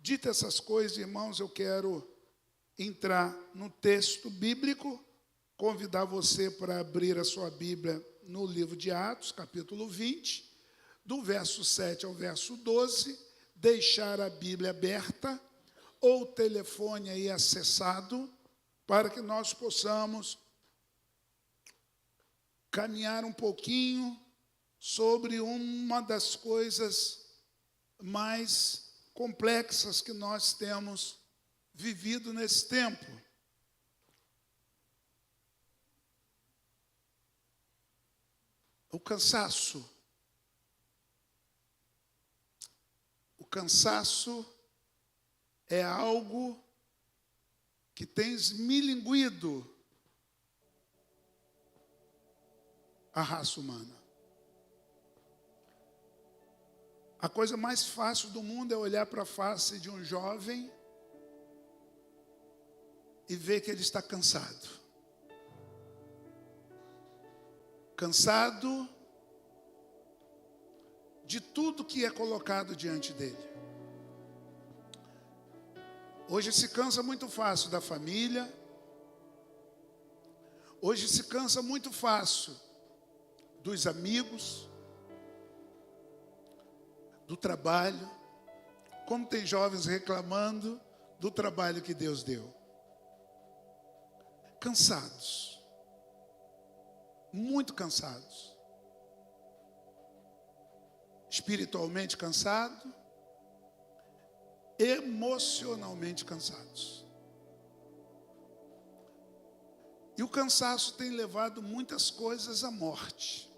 Dito essas coisas, irmãos, eu quero entrar no texto bíblico, convidar você para abrir a sua Bíblia no livro de Atos, capítulo 20, do verso 7 ao verso 12, deixar a Bíblia aberta ou o telefone aí acessado, para que nós possamos caminhar um pouquinho sobre uma das coisas mais complexas que nós temos vivido nesse tempo. O cansaço. O cansaço é algo que tem esmilinguido a raça humana. A coisa mais fácil do mundo é olhar para a face de um jovem e ver que ele está cansado. Cansado de tudo que é colocado diante dele. Hoje se cansa muito fácil da família. Hoje se cansa muito fácil dos amigos, do trabalho. Como tem jovens reclamando do trabalho que Deus deu. Cansados. Muito cansados. Espiritualmente cansados. Emocionalmente cansados. E o cansaço tem levado muitas coisas à morte.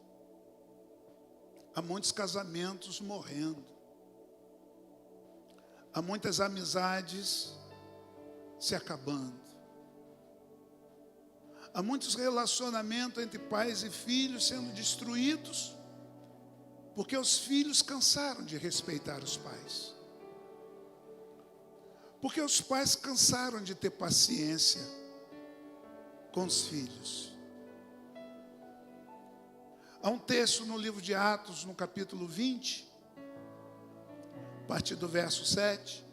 Há muitos casamentos morrendo. Há muitas amizades se acabando. Há muitos relacionamentos entre pais e filhos sendo destruídos, porque os filhos cansaram de respeitar os pais. Porque os pais cansaram de ter paciência com os filhos. Há um texto no livro de Atos, no capítulo 20, a partir do verso 7,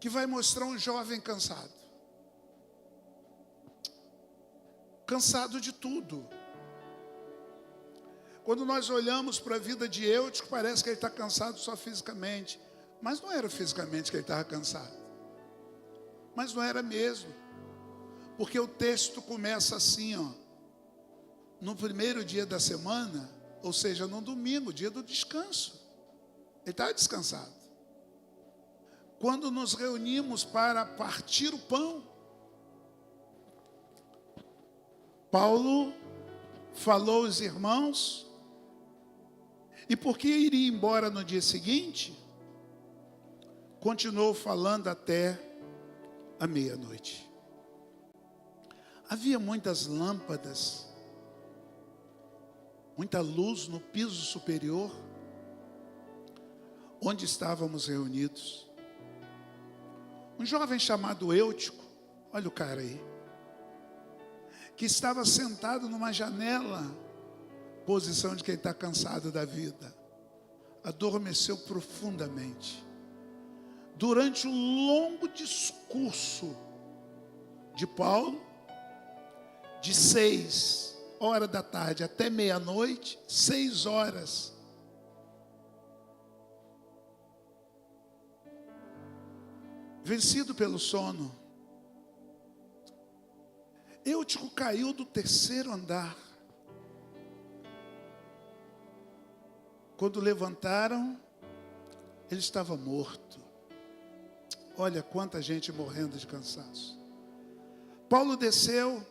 que vai mostrar um jovem cansado. Cansado de tudo. Quando nós olhamos para a vida de Eutico, parece que ele está cansado só fisicamente. Mas não era fisicamente que ele estava cansado. Mas não era mesmo. Porque o texto começa assim, ó. No primeiro dia da semana, ou seja, no domingo, dia do descanso. Ele estava descansado. Quando nos reunimos para partir o pão, Paulo falou aos irmãos, e porque iria embora no dia seguinte, continuou falando até a meia-noite. Havia muitas lâmpadas, muita luz no piso superior, onde estávamos reunidos. Um jovem chamado Eutico, olha o cara aí, que estava sentado numa janela, posição de quem está cansado da vida, adormeceu profundamente. Durante o longo discurso de Paulo, de 6 horas da tarde até meia-noite, 6 horas, vencido pelo sono, Eutico caiu do 3º andar. Quando levantaram, ele estava morto. Olha quanta gente morrendo de cansaço. Paulo desceu,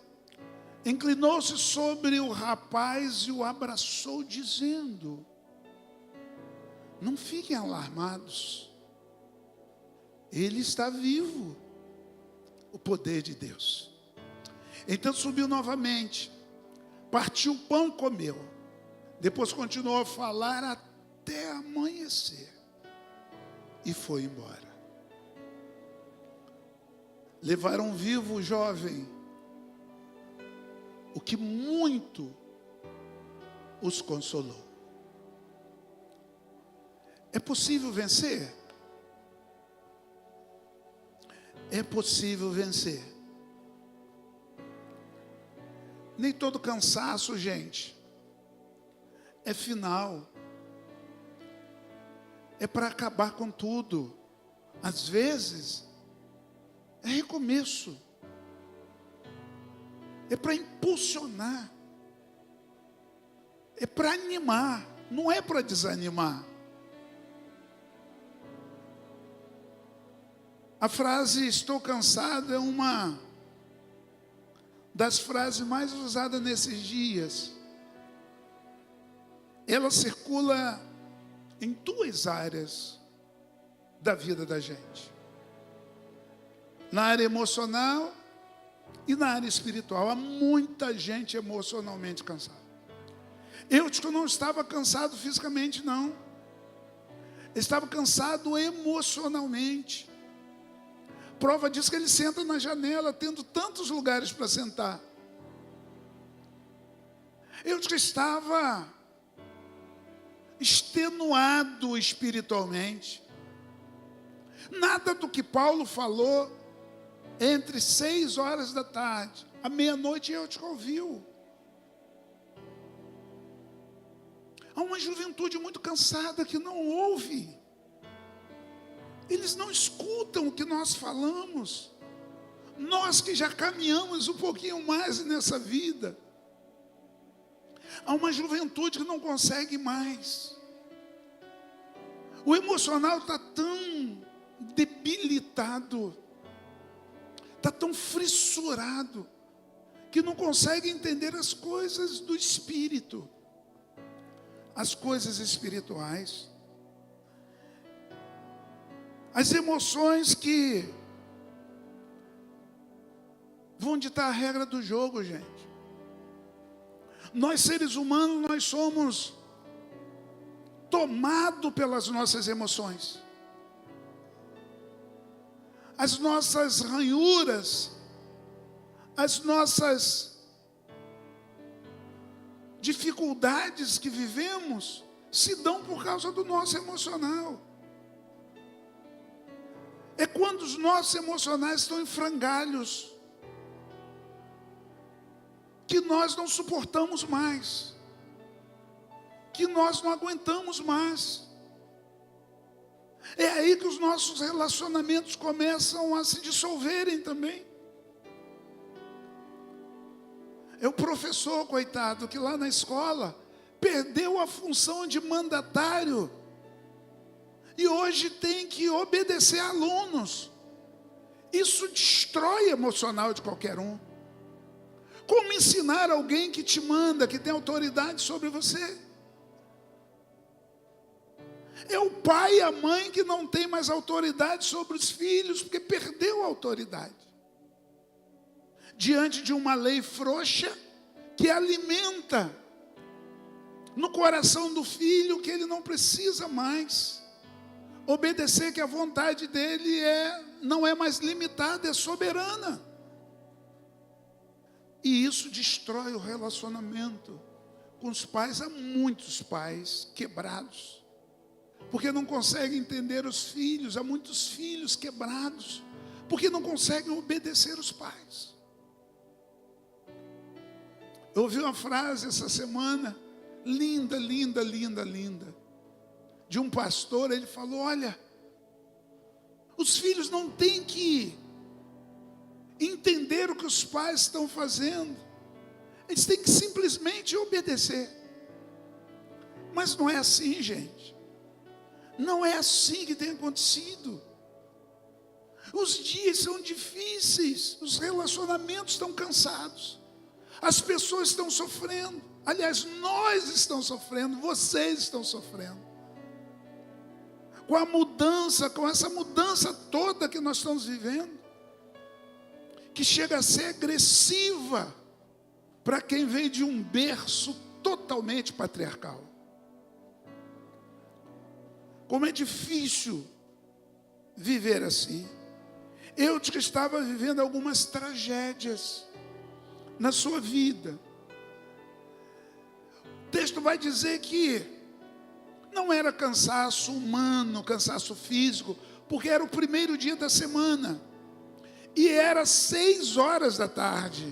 inclinou-se sobre o rapaz e o abraçou, dizendo: não fiquem alarmados. Ele está vivo. O poder de Deus. Então subiu novamente, partiu o pão e comeu. Depois continuou a falar até amanhecer. E foi embora. Levaram vivo o jovem, o que muito os consolou. É possível vencer? é possível vencer. Nem todo cansaço, gente, é final. É para acabar com tudo. Às vezes, é recomeço. É para impulsionar. É para animar. Não é para desanimar. A frase "estou cansado" é uma das frases mais usadas nesses dias. Ela circula em duas áreas da vida da gente: na área emocional e na área espiritual. Há muita gente emocionalmente cansada. Eu não estava cansado fisicamente, não. Estava cansado emocionalmente. Prova disso que ele senta na janela, tendo tantos lugares para sentar. Eu estava extenuado espiritualmente. Nada do que Paulo falou entre 6 horas da tarde à meia-noite eu te ouviu. Há uma juventude muito cansada que não ouve. Eles não escutam o que nós falamos. Nós que já caminhamos um pouquinho mais nessa vida. Há uma juventude que não consegue mais. O emocional está tão debilitado, está tão fissurado, que não consegue entender as coisas do espírito, as coisas espirituais. As emoções que vão ditar a regra do jogo, gente. Nós, seres humanos, nós somos tomados pelas nossas emoções. As nossas ranhuras, as nossas dificuldades que vivemos se dão por causa do nosso emocional. É quando os nossos emocionais estão em frangalhos, que nós não suportamos mais, que nós não aguentamos mais. É aí que os nossos relacionamentos começam a se dissolverem também. É o professor, coitado, que lá na escola perdeu a função de mandatário e hoje tem que obedecer a alunos. Isso destrói o emocional de qualquer um. Como ensinar alguém que te manda, que tem autoridade sobre você? É o pai e a mãe que não tem mais autoridade sobre os filhos, porque perdeu a autoridade. Diante de uma lei frouxa, que alimenta no coração do filho que ele não precisa mais obedecer, que a vontade dele não é mais limitada, é soberana. E isso destrói o relacionamento com os pais. Há muitos pais quebrados, porque não conseguem entender os filhos. Há muitos filhos quebrados, porque não conseguem obedecer os pais. Eu ouvi uma frase essa semana, linda, linda, linda, linda, de um pastor. Ele falou: olha, os filhos não têm que entender o que os pais estão fazendo, eles têm que simplesmente obedecer. Mas não é assim, gente. Não é assim que tem acontecido. Os dias são difíceis, os relacionamentos estão cansados, as pessoas estão sofrendo. Aliás, nós estamos sofrendo, vocês estão sofrendo. Com a mudança, com essa mudança toda que nós estamos vivendo, que chega a ser agressiva para quem veio de um berço totalmente patriarcal. Como é difícil viver assim. Eu que estava vivendo algumas tragédias na sua vida. O texto vai dizer que não era cansaço humano, cansaço físico, porque era o primeiro dia da semana. E era 6 horas da tarde.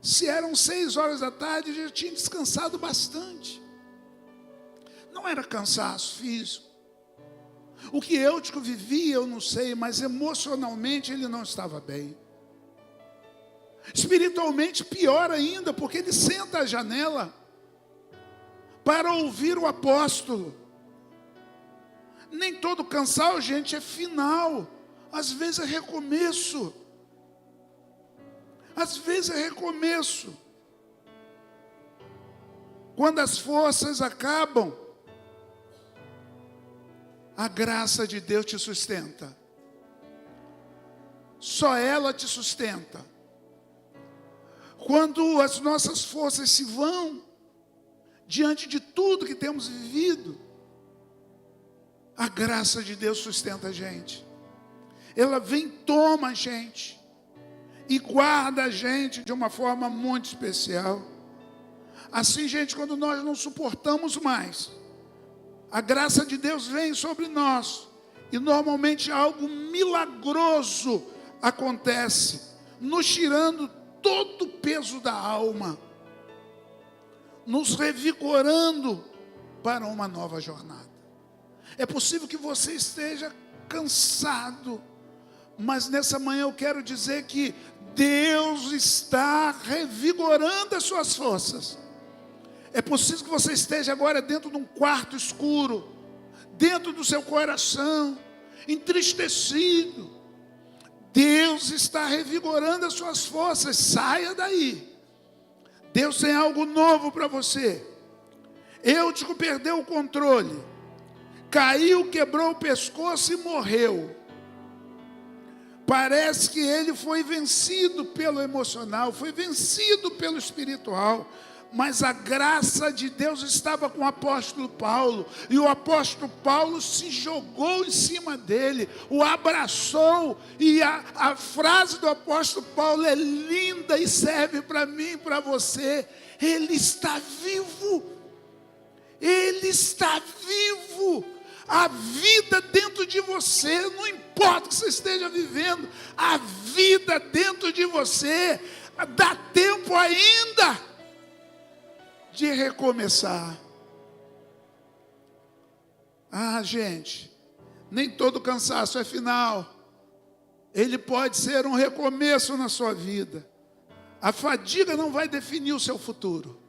Se eram 6 horas da tarde, já tinha descansado bastante. Não era cansaço físico. O que Eutico vivia, eu não sei, mas emocionalmente ele não estava bem. Espiritualmente, pior ainda, porque ele senta à janela para ouvir o apóstolo. Nem todo cansaço, gente, é final. Às vezes é recomeço. Às vezes é recomeço. Quando as forças acabam, a graça de Deus te sustenta. Só ela te sustenta. Quando as nossas forças se vão, diante de tudo que temos vivido, a graça de Deus sustenta a gente. Ela vem, toma a gente e guarda a gente de uma forma muito especial. Assim, gente, quando nós não suportamos mais, a graça de Deus vem sobre nós e normalmente algo milagroso acontece, nos tirando todo o peso da alma, nos revigorando para uma nova jornada. É possível que você esteja cansado, mas nessa manhã eu quero dizer que Deus está revigorando as suas forças. É possível que você esteja agora dentro de um quarto escuro, dentro do seu coração, entristecido. Deus está revigorando as suas forças. Saia daí. Deus tem algo novo para você. Eutico perdeu o controle, caiu, quebrou o pescoço e morreu. Parece que ele foi vencido pelo emocional, foi vencido pelo espiritual. Mas a graça de Deus estava com o apóstolo Paulo, e o apóstolo Paulo se jogou em cima dele, o abraçou, e a frase do apóstolo Paulo é linda e serve para mim e para você: ele está vivo, ele está vivo. A vida dentro de você, não importa o que você esteja vivendo, a vida dentro de você, dá tempo ainda de recomeçar. Ah, gente, nem todo cansaço é final. Ele pode ser um recomeço na sua vida. A fadiga não vai definir o seu futuro.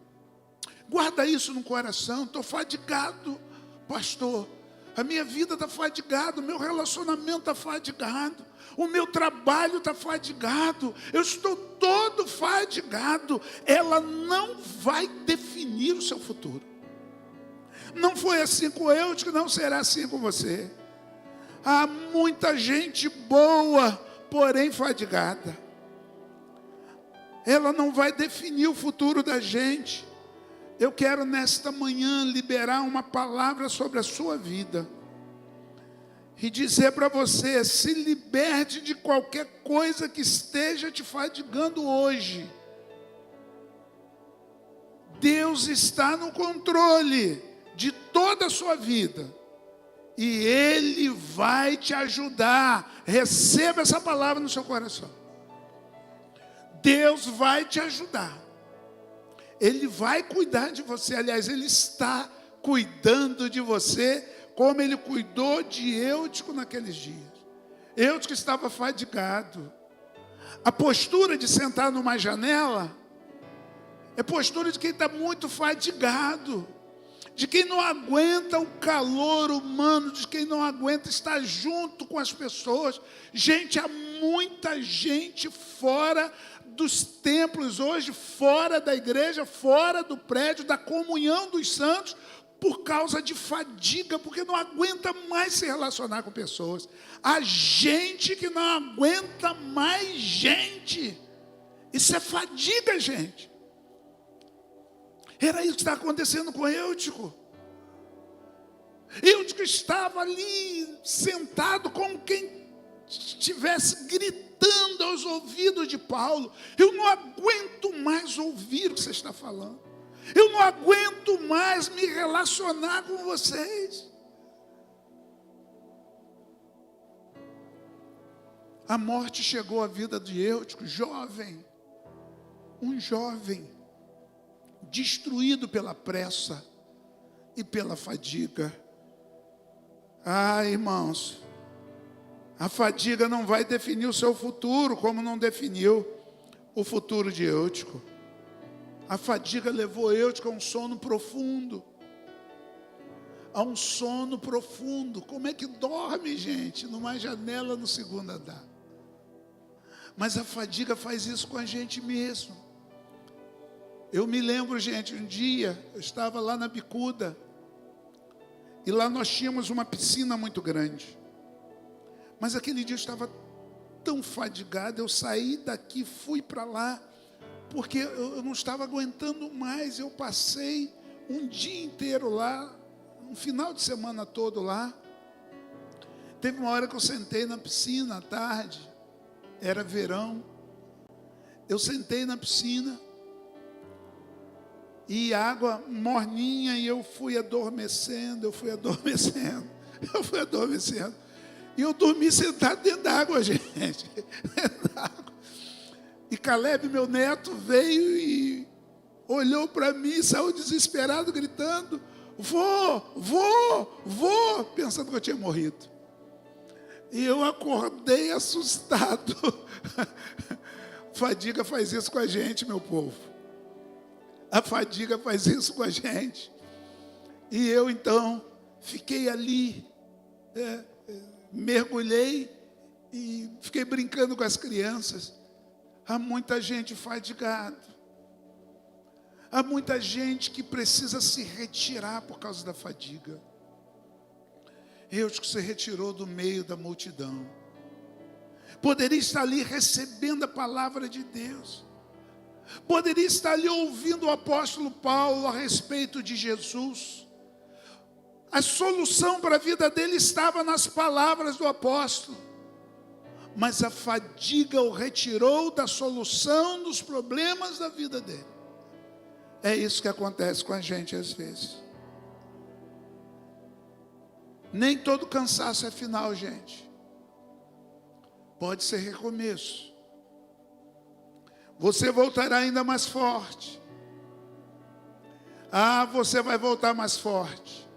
Guarda isso no coração. Estou fadigado, pastor. A minha vida está fadigada, o meu relacionamento está fadigado, o meu trabalho está fadigado, eu estou todo fadigado. Ela não vai definir o seu futuro. Não foi assim com eu, que não será assim com você. Há muita gente boa, porém fadigada. Ela não vai definir o futuro da gente. Eu quero nesta manhã liberar uma palavra sobre a sua vida e dizer para você: se liberte de qualquer coisa que esteja te fadigando hoje. Deus está no controle de toda a sua vida e Ele vai te ajudar. Receba essa palavra no seu coração. Deus vai te ajudar. Ele vai cuidar de você. Aliás, Ele está cuidando de você, como Ele cuidou de Eutico naqueles dias. Eutico estava fadigado. A postura de sentar numa janela é postura de quem está muito fadigado, de quem não aguenta o calor humano, de quem não aguenta estar junto com as pessoas. Gente, há muita gente fora dos templos hoje, fora da igreja, fora do prédio, da comunhão dos santos, por causa de fadiga, porque não aguenta mais se relacionar com pessoas. Há gente que não aguenta mais gente. Isso é fadiga, gente. Era isso que está acontecendo com Eutico. Eutico estava ali sentado como quem estivesse gritando aos ouvidos de Paulo: eu não aguento mais ouvir o que você está falando. Eu não aguento mais me relacionar com vocês. A morte chegou à vida de Eutico, jovem, um jovem, destruído pela pressa e pela fadiga. Ah, irmãos, a fadiga não vai definir o seu futuro, como não definiu o futuro de Eutico. A fadiga levou Eutico a um sono profundo. A um sono profundo. Como é que dorme, gente? Numa janela no segundo andar. Mas a fadiga faz isso com a gente mesmo. Eu me lembro, gente, um dia, eu estava lá na Bicuda, e lá nós tínhamos uma piscina muito grande. Mas aquele dia eu estava tão fadigado, eu saí daqui, fui para lá, porque eu não estava aguentando mais. Eu passei um dia inteiro lá, um final de semana todo lá. Teve uma hora que eu sentei na piscina à tarde, era verão. Eu sentei na piscina, e água morninha, e eu fui adormecendo. E eu dormi sentado dentro d'água, gente. Dentro d'água. E Caleb, meu neto, veio e olhou para mim, saiu desesperado, gritando: vô, pensando que eu tinha morrido. E eu acordei assustado. Fadiga faz isso com a gente, meu povo. A fadiga faz isso com a gente. E eu então fiquei ali, mergulhei e fiquei brincando com as crianças. Há muita gente fadigada. Há muita gente que precisa se retirar por causa da fadiga. Eutico se retirou do meio da multidão. Poderia estar ali recebendo a palavra de Deus. Poderia estar ali ouvindo o apóstolo Paulo a respeito de Jesus. A solução para a vida dele estava nas palavras do apóstolo. Mas a fadiga o retirou da solução dos problemas da vida dele. É isso que acontece com a gente às vezes. Nem todo cansaço é final, gente. Pode ser recomeço. Você voltará ainda mais forte. Ah, você vai voltar mais forte.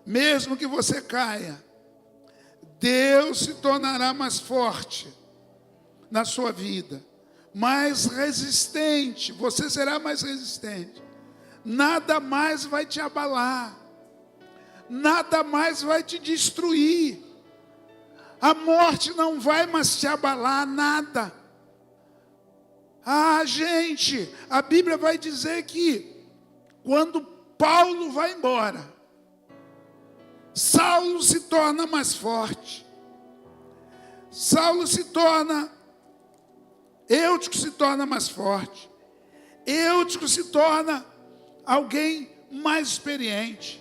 Mesmo que você caia, Deus se tornará mais forte na sua vida, mais resistente. Você será mais resistente. Nada mais vai te abalar. Nada mais vai te destruir. A morte não vai mais te abalar, nada. Ah, gente, a Bíblia vai dizer que quando Paulo vai embora, Saulo se torna mais forte. Eutico se torna mais forte. Eutico se torna alguém mais experiente.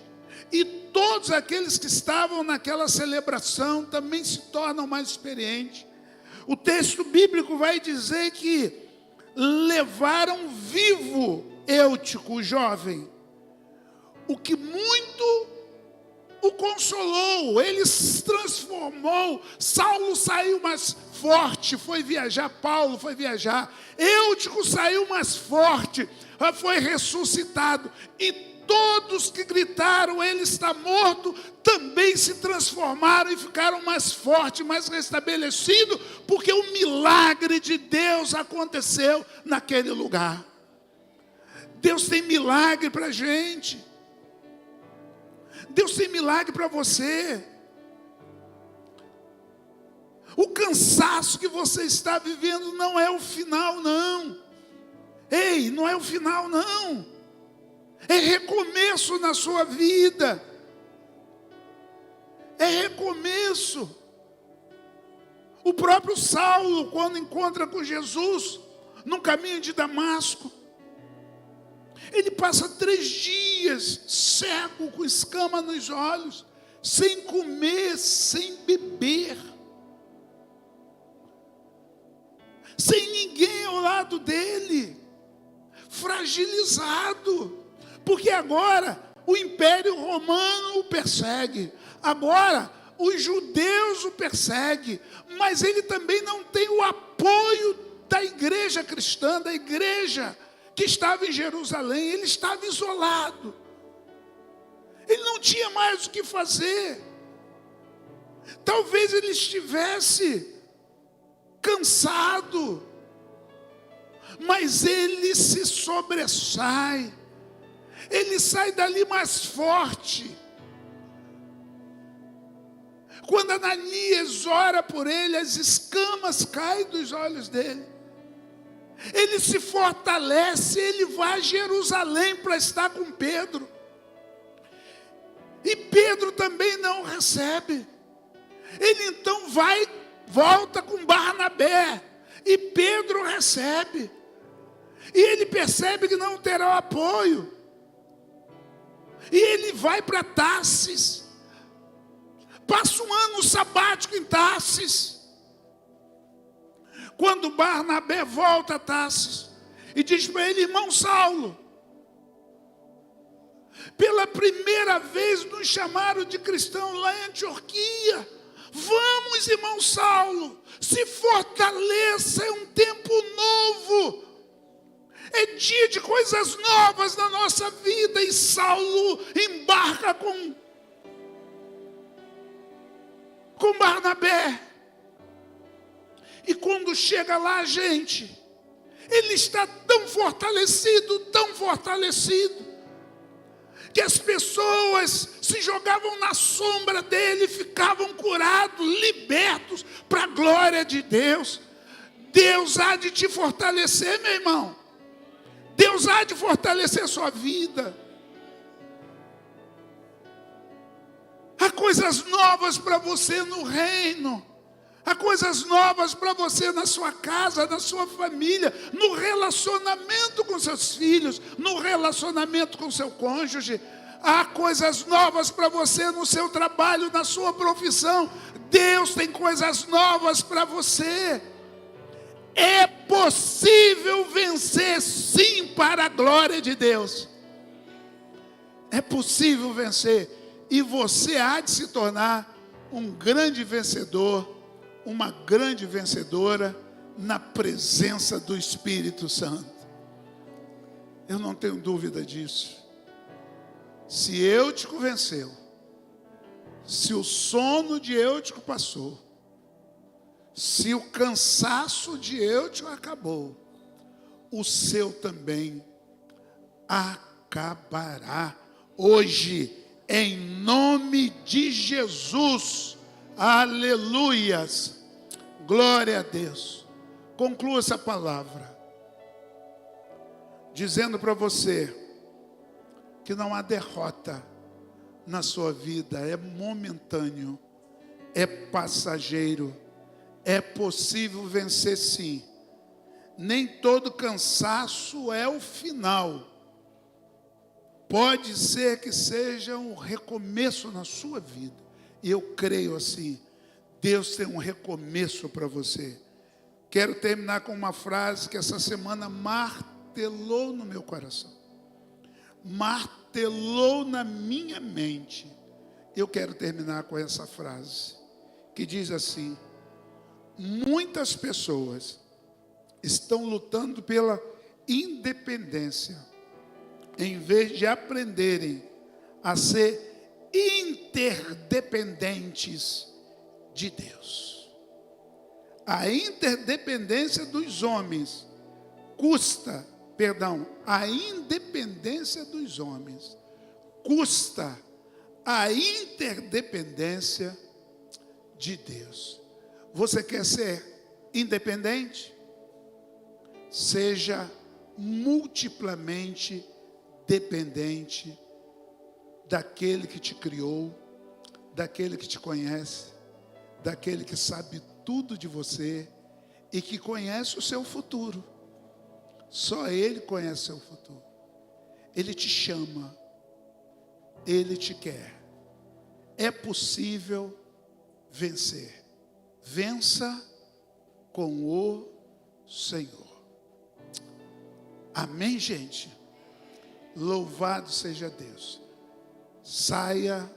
E todos aqueles que estavam naquela celebração também se tornam mais experientes. O texto bíblico vai dizer que levaram vivo Eutico, o jovem, o que muito o consolou. Ele se transformou. Saulo saiu mais forte, foi viajar. Paulo foi viajar. Eutico saiu mais forte, foi ressuscitado. E todos que gritaram: ele está morto, também se transformaram e ficaram mais fortes, mais restabelecidos, porque o milagre de Deus aconteceu naquele lugar. Deus tem milagre para a gente. Deus tem milagre para você. O cansaço que você está vivendo não é o final, não. Ei, não é o final, não. É recomeço na sua vida. É recomeço. O próprio Saulo, quando encontra com Jesus no caminho de Damasco, ele passa 3 dias cego, com escama nos olhos, sem comer, sem beber, sem ninguém ao lado dele, fragilizado, porque agora o Império Romano o persegue. Agora os judeus o perseguem, mas ele também não tem o apoio da igreja cristã, da igreja que estava em Jerusalém. Ele estava isolado. Ele não tinha mais o que fazer. Talvez ele estivesse cansado, mas ele se sobressai. Ele sai dali mais forte. Quando Ananias ora por ele, as escamas caem dos olhos dele. Ele se fortalece, ele vai a Jerusalém para estar com Pedro. E Pedro também não recebe. Ele então volta com Barnabé. E Pedro recebe. E ele percebe que não terá apoio. E ele vai para Tarsis. Passa um ano sabático em Tarsis. Quando Barnabé volta a Tarsis e diz para ele: irmão Saulo, pela primeira vez nos chamaram de cristão lá em Antioquia. Vamos, irmão Saulo, se fortaleça, é um tempo novo. É dia de coisas novas na nossa vida. E Saulo embarca com Barnabé. E quando chega lá, gente, ele está tão fortalecido, que as pessoas se jogavam na sombra dele, ficavam curados, libertos, para a glória de Deus. Deus há de te fortalecer, meu irmão. Deus há de fortalecer a sua vida. Há coisas novas para você no reino. Há coisas novas para você na sua casa, na sua família, no relacionamento com seus filhos, no relacionamento com seu cônjuge. Há coisas novas para você no seu trabalho, na sua profissão. Deus tem coisas novas para você. É possível vencer, sim, para a glória de Deus. É possível vencer. E você há de se tornar um grande vencedor, uma grande vencedora na presença do Espírito Santo. Eu não tenho dúvida disso. Se Eutico venceu, se o sono de Eutico passou, se o cansaço de Eutico acabou, o seu também acabará hoje, em nome de Jesus. Aleluias, glória a Deus. Conclua essa palavra dizendo para você que não há derrota na sua vida, é momentâneo, é passageiro, é possível vencer sim. Nem todo cansaço é o final. Pode ser que seja um recomeço na sua vida. E eu creio assim, Deus tem um recomeço para você. Quero terminar com uma frase que essa semana martelou no meu coração. Martelou na minha mente. Eu quero terminar com essa frase, que diz assim: muitas pessoas estão lutando pela independência, em vez de aprenderem a ser interdependentes de Deus. A interdependência dos homens a independência dos homens custa a interdependência de Deus. Você quer ser independente? Seja multiplamente dependente daquele que te criou, daquele que te conhece, daquele que sabe tudo de você e que conhece o seu futuro. Só Ele conhece o seu futuro. Ele te chama, Ele te quer. É possível vencer. Vença com o Senhor. Amém, gente? Louvado seja Deus. Saia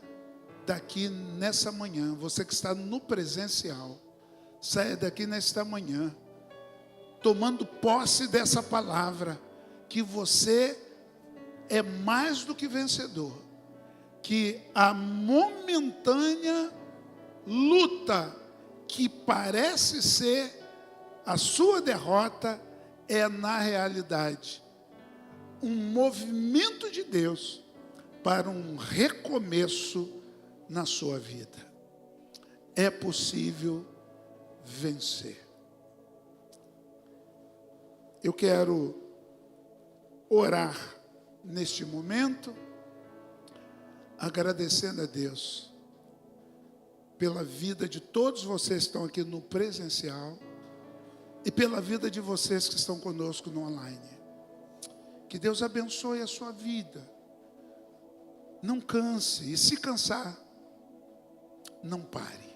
daqui nessa manhã, você que está no presencial, saia daqui nesta manhã, tomando posse dessa palavra, que você é mais do que vencedor, que a momentânea luta que parece ser a sua derrota é, na realidade, um movimento de Deus para um recomeço na sua vida. É possível vencer. Eu quero orar neste momento, agradecendo a Deus pela vida de todos vocês que estão aqui no presencial e pela vida de vocês que estão conosco no online. Que Deus abençoe a sua vida. Não canse, e se cansar, não pare.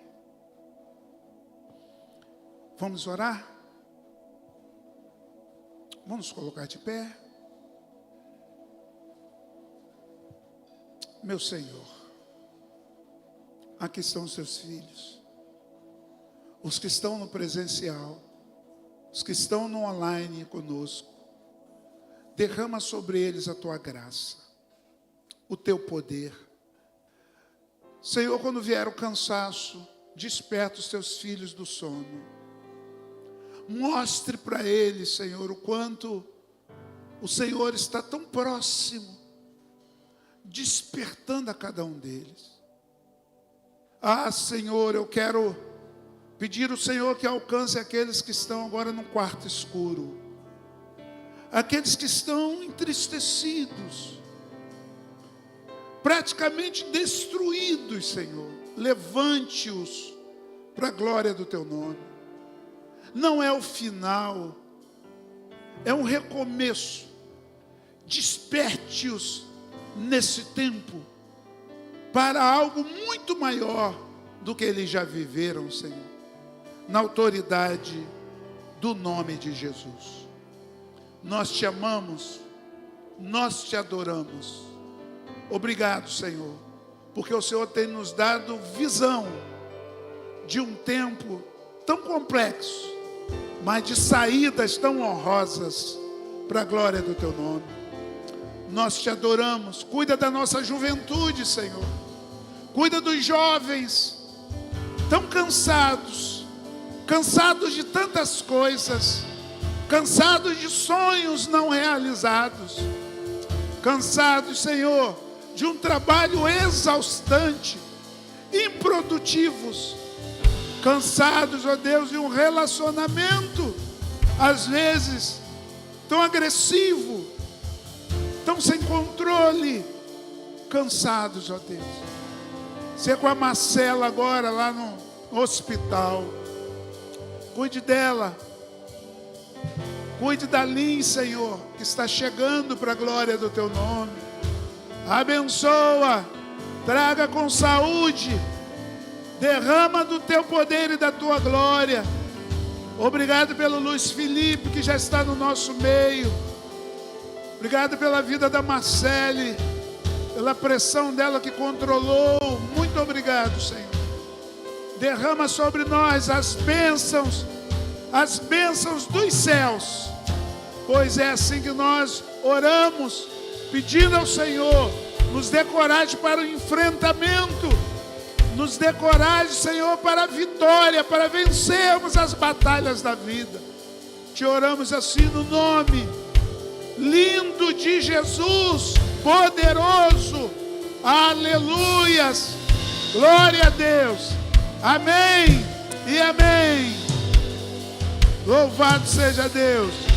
Vamos orar? Vamos colocar de pé. Meu Senhor, aqui estão os seus filhos, os que estão no presencial, os que estão no online conosco. Derrama sobre eles a tua graça, o teu poder. Senhor, quando vier o cansaço, desperta os teus filhos do sono. Mostre para eles, Senhor, o quanto o Senhor está tão próximo, despertando a cada um deles. Ah, Senhor, eu quero pedir ao Senhor que alcance aqueles que estão agora no quarto escuro, aqueles que estão entristecidos, praticamente destruídos, Senhor. Levante-os para a glória do teu nome. Não é o final, é um recomeço. Desperte-os nesse tempo para algo muito maior do que eles já viveram, Senhor, na autoridade do nome de Jesus. Nós te amamos, nós te adoramos. Obrigado, Senhor, porque o Senhor tem nos dado visão de um tempo tão complexo, mas de saídas tão honrosas para a glória do teu nome. Nós te adoramos. Cuida da nossa juventude, Senhor. Cuida dos jovens tão cansados, cansados de tantas coisas, cansados de sonhos não realizados, cansados, Senhor, de um trabalho exaustante, improdutivos, cansados, ó Deus, de um relacionamento, às vezes, tão agressivo, tão sem controle, cansados, ó Deus. Você com a Marcela agora lá no hospital, cuide dela, cuide da Lin, Senhor, que está chegando para a glória do teu nome. Abençoa, traga com saúde, derrama do teu poder e da tua glória. Obrigado pelo Luiz Felipe, que já está no nosso meio. Obrigado pela vida da Marcele, pela pressão dela que controlou. Muito obrigado, Senhor. Derrama sobre nós as bênçãos dos céus, pois é assim que nós oramos, pedindo ao Senhor, nos dê coragem para o enfrentamento, nos dê coragem, Senhor, para a vitória, para vencermos as batalhas da vida. Te oramos assim no nome lindo de Jesus, poderoso. Aleluias. Glória a Deus. Amém e amém. Louvado seja Deus.